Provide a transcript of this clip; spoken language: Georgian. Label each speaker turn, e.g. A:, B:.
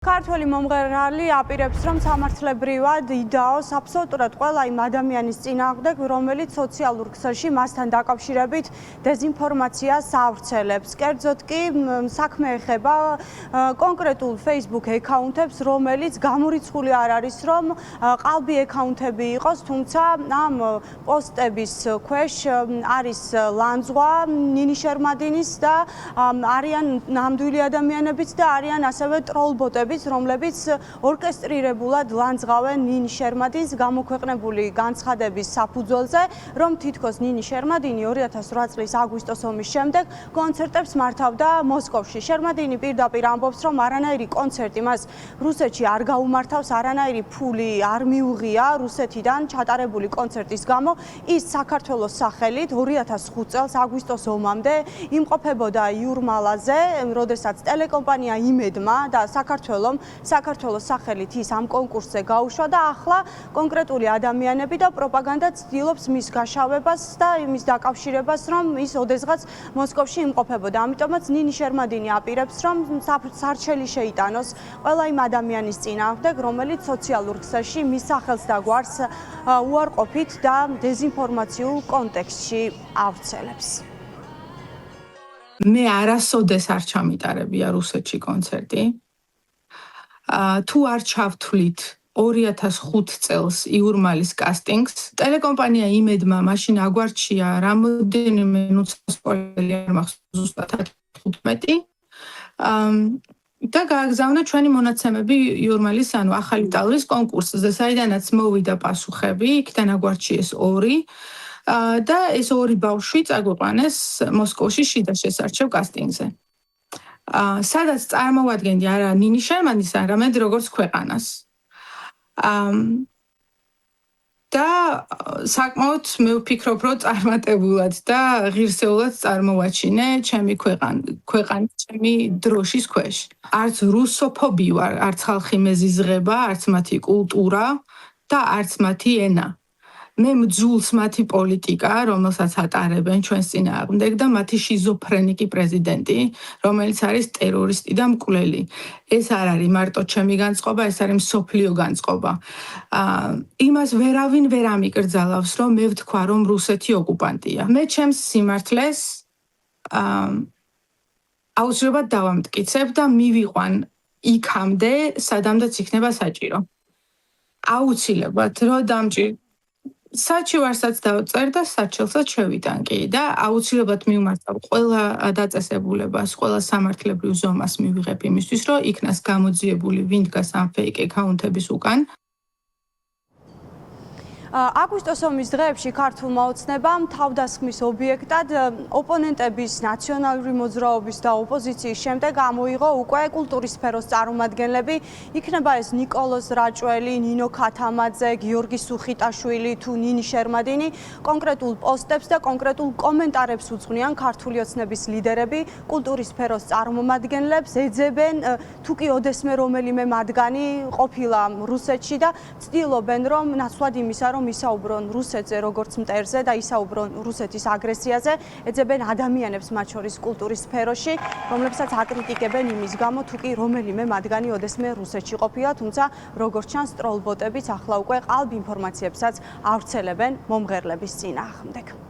A: ქართველი მომღერალი აპირებს, რომ სამართლებრივად იდაოს აბსოლუტურად ყველა იმ ადამიანის წინააღმდეგ, რომელიც სოციალურ ქსელში მასთან დაკავშირებით დეზინფორმაციას ავრცელებს. კერძოდ კი საქმე ეხება კონკრეტულ Facebook აკაუნტებს, რომელიც გამორიცხული არ არის, რომ ყალბი აკაუნტები იყოს, თუმცა ამ პოსტების ქვეშ არის ლანძღვა ნინი შერმადინის და არიან ნამდვილი ადამიანებიც და არიან ასევე ტროლბოტები, რომლებიც ორკესტრირებულად ლანძღავენ ნინი შერმადინს გამოქვეყნებული განცხადების საფუძველზე, რომ თითქოს ნინი შერმადინი 2008 წლის აგვისტოს ომის შემდეგ კონცერტებს მართავდა მოსკოვში. შერმადინი პირდაპირ ამბობს, რომ არანაირი კონცერტი მას რუსეთში არ გაუმართავს, არანაირი ფული არ მიუღია რუსეთიდან ჩატარებული კონცერტის გამო. ის საქართველოს სახელით 2005 წელს აგვისტოს ომამდე იმყოფებოდა იურმალაზე, როდესაც ტელეკომპანია იმედმა და საქართველოს სახელით ის ამ კონკურსზე გაუშვა და ახლა კონკრეტული ადამიანები და პროპაგანდა ცდილობს მის გაშავებას და იმის დაკავშირებას, რომ ის ოდესღაც მოსკოვში იმყოფებოდა. ამიტომაც ნინი შერმადინი აპირებს, რომ სარჩელი შეიტანოს ყველა იმ ადამიანის წინააღმდეგ, რომელიც სოციალურ ქსელში მის სახელს და გვარს უარყოფით და დეზინფორმაციულ კონტექსტში ავრცელებს.
B: მე არასოდეს არ ჩამიტარებია რუსეთში კონცერტი. თუ არ ჩავთვლით 2005 წელს იურმალის კასტინგს, ტელეკომპანია იმედმა მაშინ აგვარჩია რამოდენიმე სპოილერი არ მახსოვს ზუსტად 15 და გააგზავნა ჩვენი მონაცემები იურმალის ახალი ტალღის კონკურსზე, საიდანაც მოვიდა პასუხები, იქიდან აგვარჩიეს 2 და ეს 2 ბავშვი წაგვიყვანეს მოსკოვში შიდა შესარჩევ კასტინგზე. სადაც წარმოვადგენდი არა ნინი შერმადინს, არამედ როგორც ქვეყანას. და საკმაოდ მე ვფიქრობ, რომ წარმატებულად და ღირსეულად წარმოვაჩინე ჩემი ქვეყანა ჩემი დროშის ქვეშ. არც რუსოფობი ვარ, არც ხალხი მეზიზღება, არც მათი კულტურა და არც მათი ენა. მე მძულს მათი პოლიტიკა, რომელსაც ატარებენ ჩვენს წინააღმდეგ და მათი შიზოფრენიკი პრეზიდენტი, რომელიც არის ტერორისტი და მკვლელი. ეს არ არის მარტო ჩემი განწყობა, ეს არის მსოფლიო განწყობა. იმას ვერავინ ვერ ამიკრძალავს, რომ მე ვთქვა, რომ რუსეთი ოკუპანტია. მე ჩემს სიმართლეს აუცილებლად დავამტკიცებ და მივიყვან იქამდე, სადამდეც იქნება საჭირო. აუცილებლად, რომ დამჭირ საჩივარსაც დავწერ და საჩელსაც შევიტან კი და აუცილებლად მიმართავ ყველა დაწესებულებას, ყველა სამართლებრივ ზომას მივიღებ იმისთვის, რომ იქნას გამოძიებული ვინ დგას ამ ფეიქ აკაუნტების უკან.
A: აგვისტოს ომის დღეებში ქართულმა ოცნებამ თავდასხმის ობიექტად ოპონენტების ნაციონალური მოძრაობის და ოპოზიციის შემდეგ ამოიღო უკვე კულტურის სფეროს წარმომადგენლები. იქნება ეს ნიკოლოზ რაჭველი, ნინო ქათამაძე, გიორგი სუხიტაშვილი თუ ნინი შერმადინი. კონკრეტულ პოსტებს და კონკრეტულ კომენტარებს უძღვნიან ქართული ოცნების ლიდერები, კულტურის სფეროს წარმომადგენლებს ეძებენ, თუ კი ოდესმე რომელიმე მათგანი ყოფილა რუსეთში და ცდილობენ, რომ ნაცვლად იმისა, რომ ისაუბრონ რუსეთზე როგორც მტერზე და ისაუბრონ რუსეთის აგრესიაზე, ეძებენ ადამიანებს მათ შორის კულტურის სფეროში, რომლებსაც აკრიტიკებენ იმის გამო, თუ კი რომელიმე მათგანი ოდესმე რუსეთში ყოფილა, თუმცა როგორც ჩანს ტროლბოტებიც ახლა უკვე ყალბ ინფორმაციებსაც ავრცელებენ მომღერლების წინააღმდეგ.